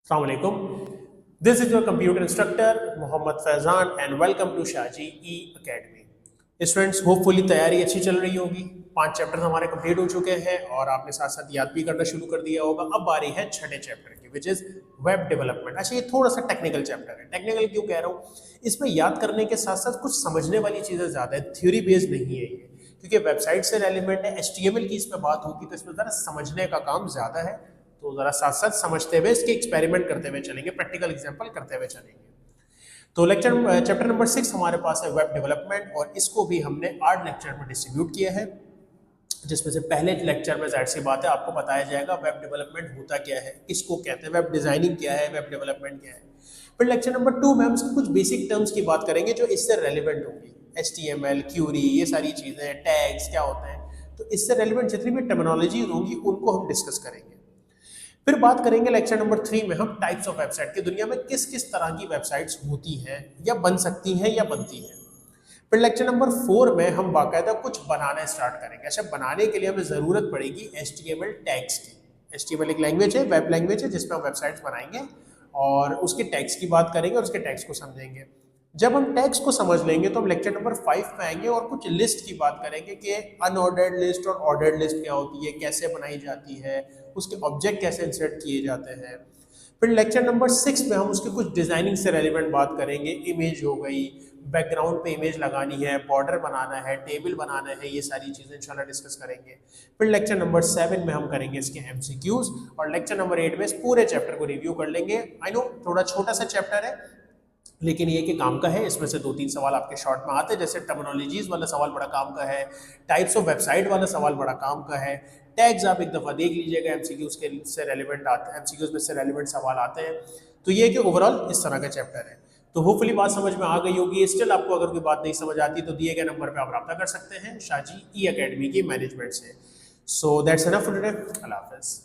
Assalamu alaikum. This is your computer instructor Mohammad Faizan and welcome to Shaji E Academy. Students hopefully तैयारी अच्छी चल रही होगी। 5 chapters हमारे कंप्लीट हो चुके हैं और आपने साथ साथ याद भी करना शुरू कर दिया होगा। अब बारी है छठे चैप्टर की विच इज वेब डेवलपमेंट। अच्छा, ये थोड़ा सा टेक्निकल चैप्टर है। टेक्निकल क्यों कह रहा हूँ, इसमें याद करने के साथ साथ कुछ समझने वाली चीज़ें ज़्यादा है, थ्योरी बेस्ड नहीं है ये, क्योंकि वेबसाइट से रेलिवेंट है। HTML की इसमें बात होगी तो इसमें ज़रा समझने का काम ज़्यादा है, तो ज़रा साथ साथ समझते हुए इसके एक्सपेरिमेंट करते हुए चलेंगे, प्रैक्टिकल एग्जाम्पल करते हुए चलेंगे। तो चैप्टर नंबर 6 हमारे पास है वेब डेवलपमेंट और इसको भी हमने 8 लेक्चर में डिस्ट्रीब्यूट किया है, जिसमें से पहले लेक्चर में जाहिर सी बात है आपको बताया जाएगा वेब डेवलपमेंट होता क्या है, किसको कहते हैं, वेब डिजाइनिंग क्या है, वेब डेवलपमेंट क्या है। फिर लेक्चर नंबर 2 में हम इसके कुछ बेसिक टर्म्स की बात करेंगे जो इससे रेलिवेंट होंगी। HTML, क्यूरी, ये सारी चीज़ें, टैग्स क्या होते हैं, तो इससे रेलिवेंट जितनी भी टर्मिनोलॉजी होंगी उनको हम डिस्कस करेंगे। फिर बात करेंगे लेक्चर नंबर 3 में हम टाइप्स ऑफ वेबसाइट की दुनिया में किस किस तरह की वेबसाइट्स होती हैं या बन सकती हैं या बनती हैं। फिर लेक्चर नंबर 4 में हम बाकायदा कुछ बनाना स्टार्ट करेंगे। अच्छा, बनाने के लिए हमें ज़रूरत पड़ेगी HTML टैग्स की। HTML एक लैंग्वेज है, वेब लैंग्वेज है, जिसमें हम वेबसाइट्स बनाएंगे और उसके टैग्स की बात करेंगे और उसके टैग्स को समझेंगे। जब हम टैग्स को समझ लेंगे तो हम लेक्चर नंबर 5 में आएंगे और कुछ लिस्ट की बात करेंगे कि अनऑर्डर्ड लिस्ट और ऑर्डर्ड लिस्ट क्या होती है, कैसे बनाई जाती है, उसके ऑब्जेक्ट कैसे इंसर्ट किए जाते हैं। फिर लेक्चर नंबर 6 में हम उसके कुछ डिजाइनिंग से रेलिवेंट बात करेंगे। इमेज हो गई, बैकग्राउंड पे इमेज लगानी है, बॉर्डर बनाना है, टेबल बनाना है, ये सारी चीज़ें इंशाल्लाह डिस्कस करेंगे। फिर लेक्चर नंबर 7 में हम करेंगे इसके MCQs और लेक्चर नंबर 8 में इस पूरे चैप्टर को रिव्यू कर लेंगे। आई नो थोड़ा छोटा सा चैप्टर है, लेकिन ये कि काम का है। इसमें से 2-3 सवाल आपके शॉर्ट में आते हैं, जैसे टर्मिनोलॉजीज वाला सवाल बड़ा काम का है, टाइप्स ऑफ वेबसाइट वाला सवाल बड़ा काम का है, टैग्स आप एक दफ़ा देख लीजिएगा, MCQs के से रेलिवेंट आते हैं, MCQs में से रेलिवेंट सवाल आते हैं। तो ये कि ओवरऑल इस तरह का चैप्टर है। तो होपफुली बात समझ में आ गई होगी। स्टिल आपको अगर कोई बात नहीं समझ आती तो दिए गए नंबर पर आप रब्ता कर सकते हैं शाजी ई अकेडमी की मैनेजमेंट से। So that's enough for today. अल्लाह हाफिज़।